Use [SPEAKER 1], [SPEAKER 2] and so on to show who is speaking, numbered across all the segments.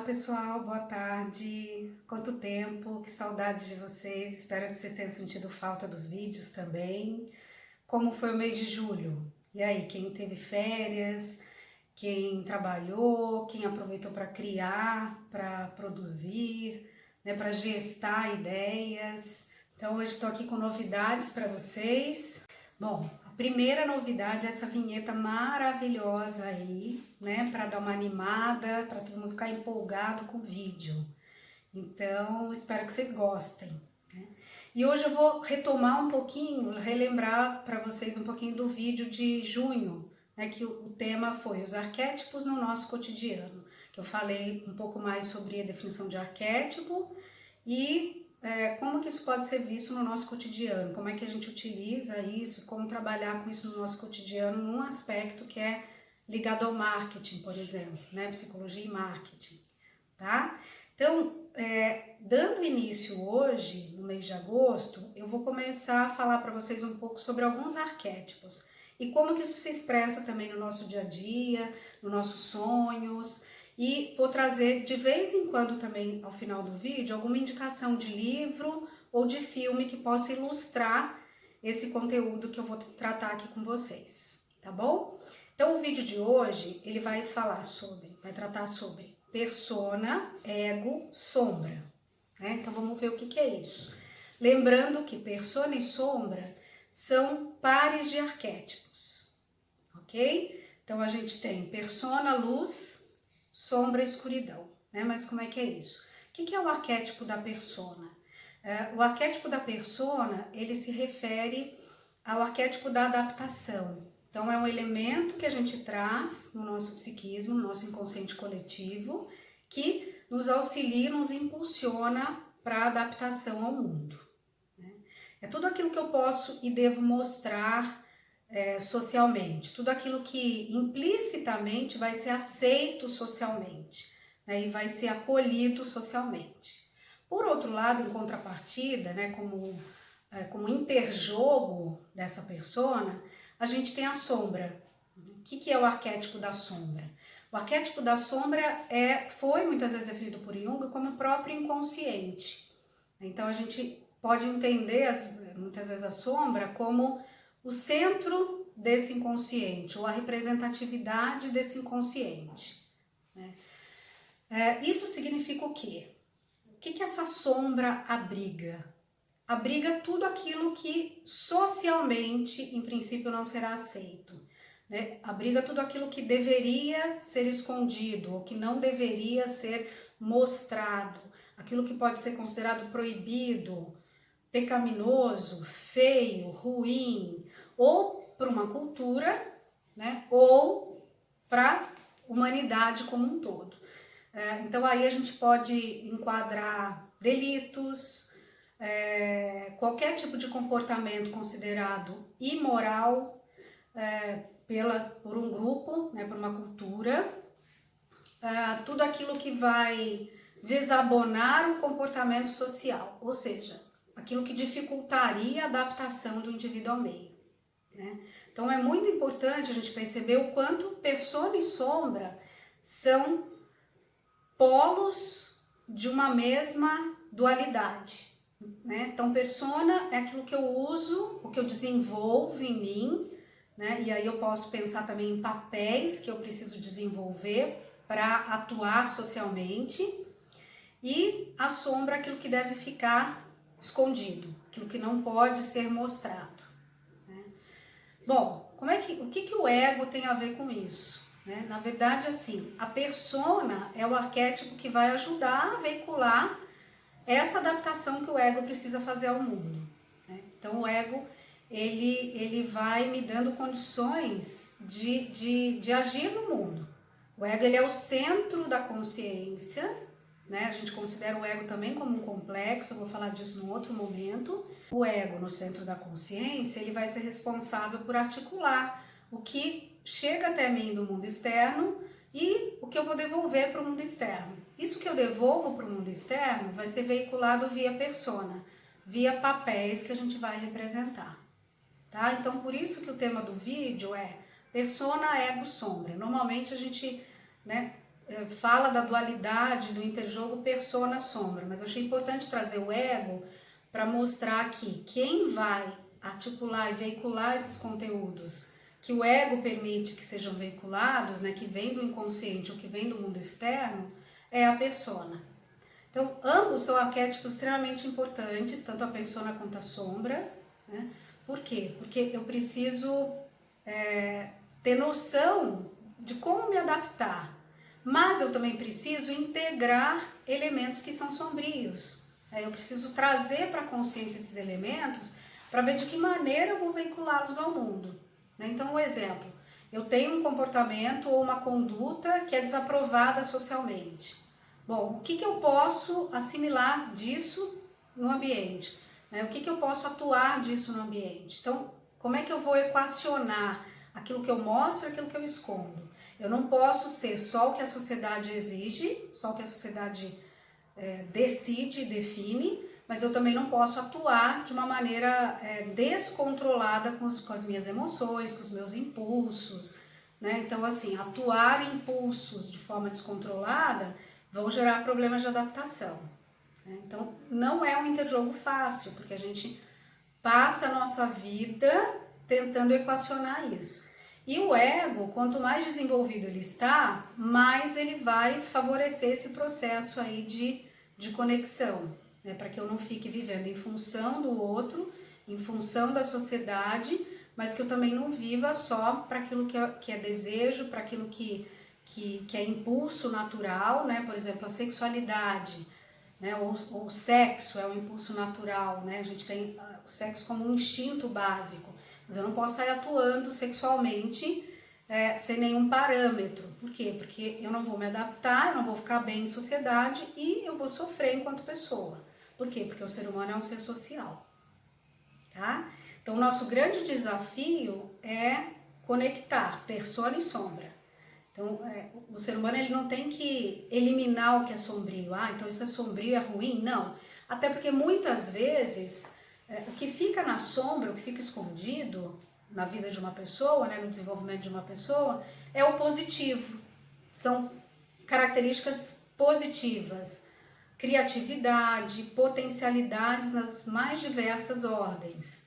[SPEAKER 1] pessoal, boa tarde. Quanto tempo, que saudade de vocês. Espero que vocês tenham sentido falta dos vídeos também. Como foi o mês de julho? E aí, quem teve férias, quem trabalhou, quem aproveitou para criar, para produzir, né, para gestar ideias. Então hoje estou aqui com novidades para vocês. Bom, a primeira novidade é essa vinheta maravilhosa aí, né, para dar uma animada, para todo mundo ficar empolgado com o vídeo. Então, espero que vocês gostem, né? E hoje eu vou retomar um pouquinho, relembrar para vocês um pouquinho do vídeo de junho, né, que o tema foi os arquétipos no nosso cotidiano, que eu falei um pouco mais sobre a definição de arquétipo e como que isso pode ser visto no nosso cotidiano, como é que a gente utiliza isso, como trabalhar com isso no nosso cotidiano num aspecto que é ligado ao marketing, por exemplo, né, psicologia e marketing, tá? Então, dando início hoje, no mês de agosto, eu vou começar a falar para vocês um pouco sobre alguns arquétipos e como que isso se expressa também no nosso dia a dia, nos nossos sonhos, e vou trazer de vez em quando também, ao final do vídeo, alguma indicação de livro ou de filme que possa ilustrar esse conteúdo que eu vou tratar aqui com vocês, tá bom? Então, o vídeo de hoje, ele vai tratar sobre persona, ego, sombra, né? Então vamos ver o que é isso. Lembrando que persona e sombra são pares de arquétipos, ok? Então a gente tem persona, luz, sombra, escuridão, né? Mas como é que é isso? O que é o arquétipo da persona? O arquétipo da persona, ele se refere ao arquétipo da adaptação. Então, é um elemento que a gente traz no nosso psiquismo, no nosso inconsciente coletivo, que nos auxilia, nos impulsiona para a adaptação ao mundo, né? É tudo aquilo que eu posso e devo mostrar socialmente, tudo aquilo que implicitamente vai ser aceito socialmente, né, e vai ser acolhido socialmente. Por outro lado, em contrapartida, né, como interjogo dessa persona, a gente tem a sombra. O que é o arquétipo da sombra? O arquétipo da sombra foi muitas vezes definido por Jung como o próprio inconsciente. Então a gente pode entender muitas vezes a sombra como o centro desse inconsciente, ou a representatividade desse inconsciente, né? Isso significa o quê? O que essa sombra abriga? Abriga tudo aquilo que socialmente, em princípio, não será aceito, né? Abriga tudo aquilo que deveria ser escondido, ou que não deveria ser mostrado, aquilo que pode ser considerado proibido, pecaminoso, feio, ruim, ou para uma cultura, né? Ou para a humanidade como um todo. Então aí a gente pode enquadrar delitos, qualquer tipo de comportamento considerado imoral por um grupo, né, por uma cultura, tudo aquilo que vai desabonar o comportamento social, ou seja, aquilo que dificultaria a adaptação do indivíduo ao meio, né? Então é muito importante a gente perceber o quanto persona e sombra são polos de uma mesma dualidade, né? Então, persona é aquilo que eu uso, o que eu desenvolvo em mim, né? E aí eu posso pensar também em papéis que eu preciso desenvolver para atuar socialmente. E a sombra é aquilo que deve ficar escondido, aquilo que não pode ser mostrado, né? Bom, o que o ego tem a ver com isso, né? Na verdade, assim, a persona é o arquétipo que vai ajudar a veicular essa adaptação que o ego precisa fazer ao mundo, né? Então o ego ele vai me dando condições de agir no mundo. O ego ele é o centro da consciência, né? A gente considera o ego também como um complexo, eu vou falar disso num outro momento. O ego no centro da consciência, ele vai ser responsável por articular o que chega até mim do mundo externo e o que eu vou devolver para o mundo externo. Isso que eu devolvo para o mundo externo vai ser veiculado via persona, via papéis que a gente vai representar, tá? Então, por isso que o tema do vídeo é persona, ego, sombra. Normalmente a gente, né, fala da dualidade do interjogo persona-sombra, mas eu achei importante trazer o ego para mostrar que quem vai articular e veicular esses conteúdos que o ego permite que sejam veiculados, né, que vem do inconsciente ou que vem do mundo externo, é a persona. Então, ambos são arquétipos extremamente importantes, tanto a persona quanto a sombra, né? Por quê? Porque eu preciso ter noção de como me adaptar, mas eu também preciso integrar elementos que são sombrios. Eu preciso trazer para a consciência esses elementos para ver de que maneira eu vou veiculá-los ao mundo. Então, um exemplo, eu tenho um comportamento ou uma conduta que é desaprovada socialmente. Bom, o que eu posso assimilar disso no ambiente? O que eu posso atuar disso no ambiente? Então, como é que eu vou equacionar aquilo que eu mostro e aquilo que eu escondo? Eu não posso ser só o que a sociedade exige, só o que a sociedade decide e define, mas eu também não posso atuar de uma maneira descontrolada com as minhas emoções, com os meus impulsos, né? Então, assim, atuar impulsos de forma descontrolada vão gerar problemas de adaptação, né? Então, não é um interjogo fácil, porque a gente passa a nossa vida tentando equacionar isso. E o ego, quanto mais desenvolvido ele está, mais ele vai favorecer esse processo aí de conexão, né, para que eu não fique vivendo em função do outro, em função da sociedade, mas que eu também não viva só para aquilo que é desejo, para aquilo que é impulso natural, né? Por exemplo, a sexualidade, né? ou o sexo é um impulso natural, né? A gente tem o sexo como um instinto básico, mas eu não posso sair atuando sexualmente sem nenhum parâmetro. Por quê? Porque eu não vou me adaptar, eu não vou ficar bem em sociedade e eu vou sofrer enquanto pessoa. Por quê? Porque o ser humano é um ser social, tá? Então, o nosso grande desafio é conectar persona e sombra. Então, o ser humano ele não tem que eliminar o que é sombrio. Então isso é sombrio, é ruim? Não. Até porque muitas vezes o que fica na sombra, o que fica escondido na vida de uma pessoa, né, no desenvolvimento de uma pessoa, é o positivo. São características positivas. Criatividade, potencialidades nas mais diversas ordens.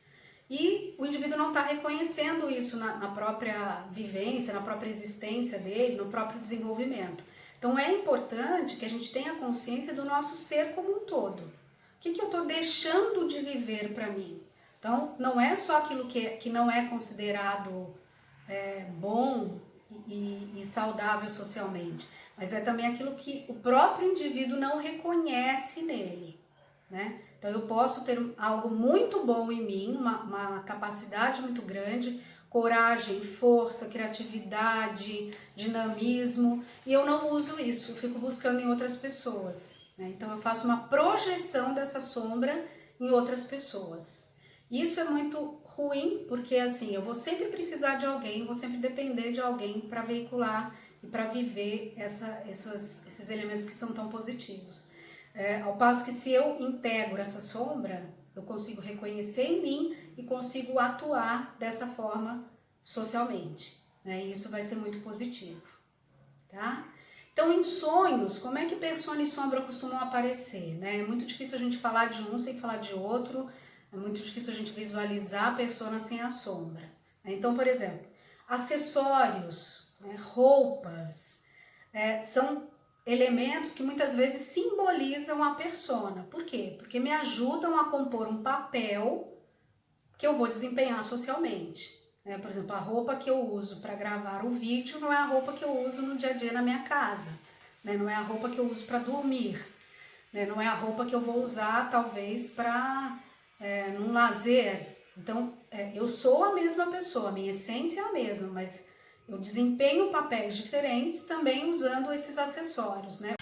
[SPEAKER 1] E o indivíduo não está reconhecendo isso na própria vivência, na própria existência dele, no próprio desenvolvimento. Então é importante que a gente tenha consciência do nosso ser como um todo. O que eu estou deixando de viver para mim? Então não é só aquilo que não é considerado bom e saudável socialmente, mas é também aquilo que o próprio indivíduo não reconhece nele, né? Então eu posso ter algo muito bom em mim, uma capacidade muito grande, coragem, força, criatividade, dinamismo, e eu não uso isso, eu fico buscando em outras pessoas, né? Então eu faço uma projeção dessa sombra em outras pessoas. Isso é muito ruim, porque assim, eu vou sempre precisar de alguém, vou sempre depender de alguém para veicular e para viver esses elementos que são tão positivos. Ao passo que se eu integro essa sombra, eu consigo reconhecer em mim e consigo atuar dessa forma socialmente, né? E isso vai ser muito positivo, tá? Então, em sonhos, como é que persona e sombra costumam aparecer, né? É muito difícil a gente falar de um sem falar de outro, é muito difícil a gente visualizar a persona sem a sombra, né? Então, por exemplo, acessórios, né, roupas, são elementos que muitas vezes simbolizam a persona. Por quê? Porque me ajudam a compor um papel que eu vou desempenhar socialmente. Por exemplo, a roupa que eu uso para gravar o vídeo não é a roupa que eu uso no dia a dia na minha casa, né? Não é a roupa que eu uso para dormir, né? Não é a roupa que eu vou usar talvez para num lazer. Então, eu sou a mesma pessoa, a minha essência é a mesma, mas eu desempenho papéis diferentes também usando esses acessórios, né?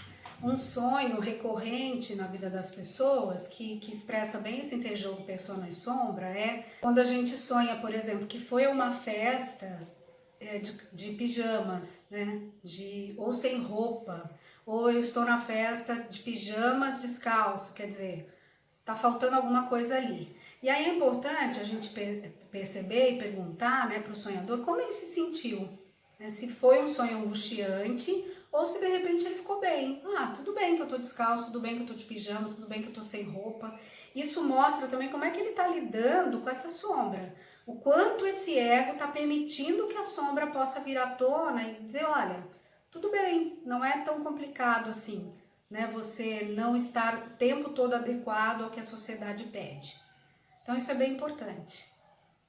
[SPEAKER 1] Um sonho recorrente na vida das pessoas que expressa bem esse interjogo persona e sombra é quando a gente sonha, por exemplo, que foi uma festa de pijamas, né? Ou sem roupa, ou eu estou na festa de pijamas descalço, quer dizer, tá faltando alguma coisa ali. E aí é importante a gente perceber e perguntar, né, para o sonhador como ele se sentiu, né? Se foi um sonho angustiante ou se de repente ele ficou bem. Ah, tudo bem que eu tô descalço, tudo bem que eu tô de pijama, tudo bem que eu tô sem roupa. Isso mostra também como é que ele tá lidando com essa sombra. O quanto esse ego tá permitindo que a sombra possa vir à tona e dizer, olha, tudo bem, não é tão complicado assim, né? Você não estar o tempo todo adequado ao que a sociedade pede. Então isso é bem importante,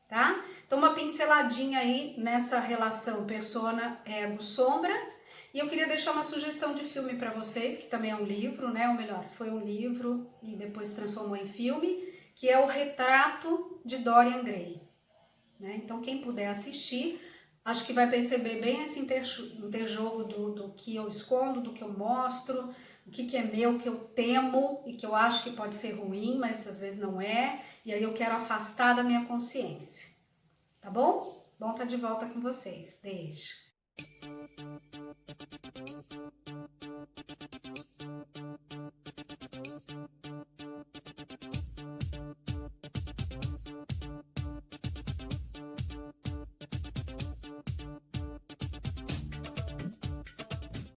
[SPEAKER 1] tá? Então uma pinceladinha aí nessa relação persona, ego, sombra. E eu queria deixar uma sugestão de filme para vocês, que também é um livro, né? Ou melhor, foi um livro e depois se transformou em filme, que é O Retrato de Dorian Gray, né? Então quem puder assistir, acho que vai perceber bem esse interjogo do que eu escondo, do que eu mostro, o que é meu, que eu temo e que eu acho que pode ser ruim, mas às vezes não é, e aí eu quero afastar da minha consciência. Tá bom? Bom estar de volta com vocês. Beijo.